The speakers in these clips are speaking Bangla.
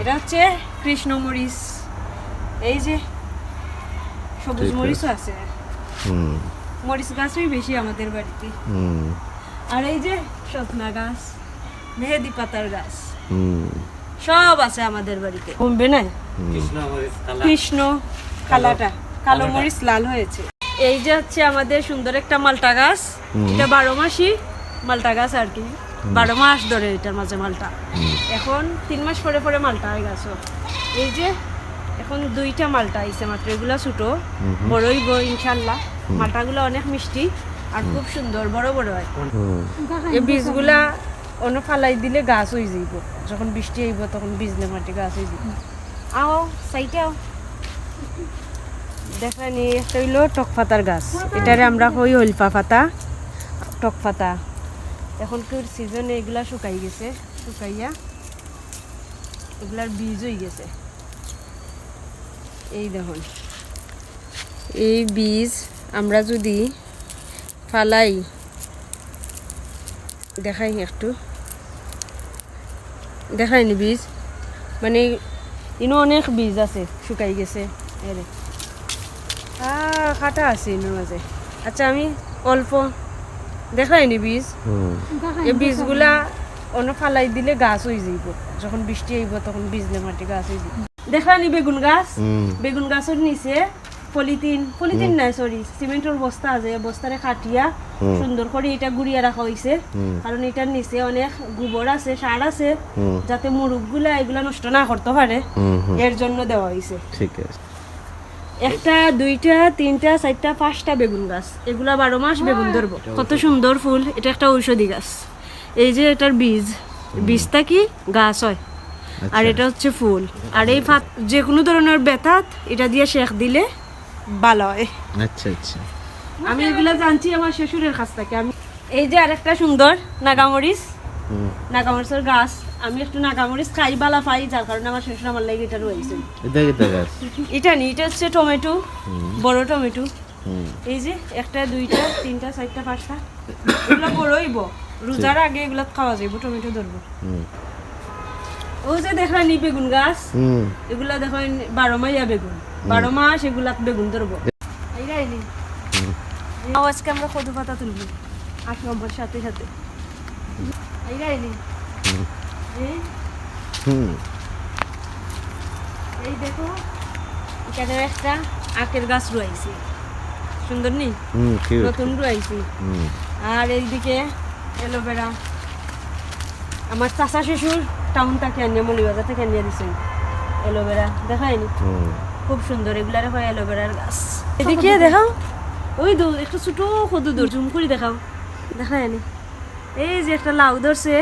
এটা হচ্ছে কৃষ্ণ মরিচ, এই যে সবুজ মরিচও আছে, মরিচ গাছই বেশি আমাদের বাড়িতে। আর এই যে সজনা গাছ, মেহেদি পাতার গাছ, সব আছে আমাদের বাড়িতে। কমবে না কৃষ্ণ কালাটা, কালো মরিচ লাল হয়েছে। এই যে হচ্ছে আমাদের সুন্দর একটা মালটা গাছ, এটা 12 মাসই মালটা গাছ আর কি, 12 মাস ধরে এটার মাঝে মালটা। এখন 3 মাস পরে পরে মালটা হয়ে গেছে। এই যে এখন 2টা মালটা আইছে মাত্র, এগুলা ছোট, বড়ই গো ইনশাল্লাহ। মালটাগুলো অনেক মিষ্টি আর খুব সুন্দর, বড় বড় হয়। এই বীজগুলা অন্য ফালাই দিলে গাছ হয়ে যাইব, যখন বৃষ্টি আইব তখন ভিজলে মাটি গাছ হয়ে যাইব। আও সাইটে আও, দেখানি একটা হইলো টক পাতার গাছ, এটারে আমরা কই হলপা পাতা, টক পাতা। এখন তোর সিজনে এগুলা শুকাই গেছে, শুকাইয়া এগুলার বীজ হয়ে গেছে। এই দেখুন, এই বীজ আমরা যদি ফালাই, দেখাই একটু, দেখাইনি বীজ, মানে ইনো অনেক বীজ আছে শুকাই গেছে। এরে খাটা আছে ইনোর মাঝে। আচ্ছা আমি অল্প দেখাইনি বীজ, এই বীজগুলা অন্য ফালাই দিলে গাছ হয়ে যাইব, যখন বৃষ্টি আইব তখন ভিজলে মাটি গাছ হয়ে যাইব। দেখানি বেগুন গাছ, বেগুন গাছের নিচে পলিথিন নাই সরি সিমেন্টের বস্তা আছে, বস্তারে খাটিয়া সুন্দর করে এটা গুড়িয়া রাখা হয়েছে, কারণ এটার নিচে অনেক গোবর আছে, সার আছে, যাতে মুরুগগুলা এগুলা নষ্ট না করতে পারে, এর জন্য দেওয়া হয়েছে। ঠিক আছে, 1টা 2টা 3টা 4টা 5টা বেগুন গাছ, এগুলা 12 মাস বেগুন ধরবো। কত সুন্দর ফুল, এটা একটা ঔষধি গাছ। এই যে এটার বীজটা কি গাছ হয়, আর এটা হচ্ছে ফুল। আর এই যে কোনো ধরনের ব্যথা এটা দিয়ে শেখ দিলে ভালো হয়। আচ্ছা আচ্ছা, আমি এগুলা জানছি আমার শ্বশুরের কাছ থেকে। আমি এই যে আরেকটা সুন্দর নাগামরিচ, নাগামরিচের গাছ, আমি একটু নাগামরিচ খাই বালা পাই, যার কারণে আমার শ্বশুর আমার লাগে এটা রয়েছে। এটা নি, এটা হচ্ছে টমেটো, বড় টমেটো। এই যে 1টা 2টা 3টা 4টা 5টা, এগুলো বড়ইব, রোজার আগে এগুলো খাওয়া যাইব, টমেটো ধরবো। ও যে দেখানি বেগুন গাছ, এগুলা দেখেন 12 মাইয়া বেগুন, 12 মাস এগুলা বেগুন ধরবো। আজকে আমরা কদু পাতা তুলবো 8 নম্বর সাথে সাথে। এই দেখো এখানে একটা আখের গাছ রয়েছে, সুন্দর নি, নতুন রয়েছে। আর এইদিকে এলোভেরা, আমার চাচা শ্বশুর টাউন থেকে আনিয়ে, মলিবাজার থেকে আনিয়ে দিচ্ছেন এলোভেরা, দেখায়নি খুব সুন্দর, এগুলার হয় এলোভেরার গাছ। এদিকে দেখাও, ওই দূর একটু ছোট কত দূর জুম করে দেখাও, দেখায়নি। এই যে একটা লাউ ধরছে,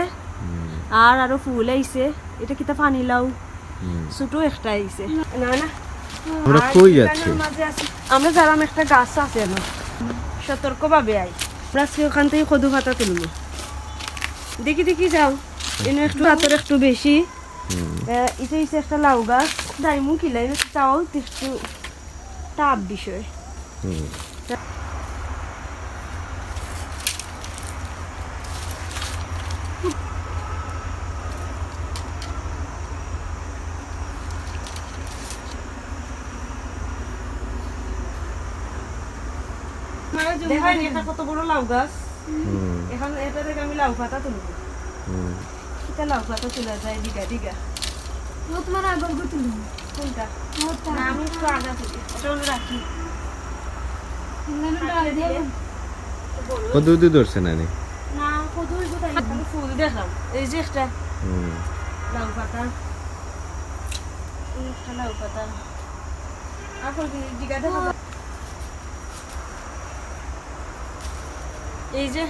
আর আরো ফুল আইছে, এটা কিতা পানি লাউ, ছোট একটা আইছে। না না আমরা কই যাচ্ছি, আমরা যারাম একটা গাছ আছে না, সতর্ক ভাবে আই, আমরা ওখান থেকে কদু পাতা তুলবো। দেখি দেখি যাও, এনে একটু হাতের একটু বেশি। এটা হচ্ছে একটা লাউ গাছ, দাইমু কিলাই তাও একটু টাপ বিষয়। কত বড় লাউ গাছ, এখন এটা থেকে আমি লাউ পাতা তুলবো। এটা লাউ পাতা তোলা যায় দিঘা দিঘা, তোমার আগর তুলব কোনটা? আমি একটু আগা তুলি, এটা হলো রাখি। কত দূর ধরছে না? না কত ফুল দেখাও, এই যে একটা লাউ পাতা, একটা লাউ পাতা, আর দিঘা দেখা, এই যে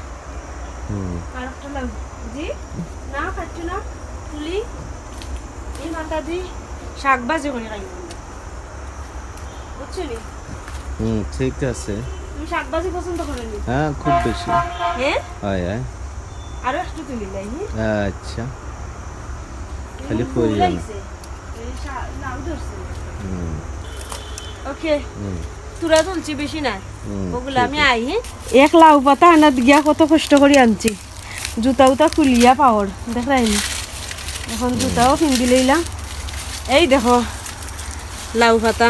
আর একটা লাউ, জি না খাচ্ছি না তুলি, এই মাথা দিয়ে শাক ভাজি করে খাই, বুঝছো নি? ঠিক আছে। তুমি শাক ভাজি পছন্দ করো নি? হ্যাঁ খুব বেশি। হ্যাঁ আয় আয়, আরো একটু তুলি লাই। আচ্ছা খালি ফুল লাইছে, এই লাউ ধরছে। ওকে তুরা তুলছি বেশি না, ওগুলো আমি আই। এক লাউ পাতা আনাত গিয়া কত কষ্ট করে আনছি, জুতা উতা খুলিয়া পাওয়ার দেখাইনি, এখন জুতাও পিন্দি লইলাম। এই দেখো লাউ পাতা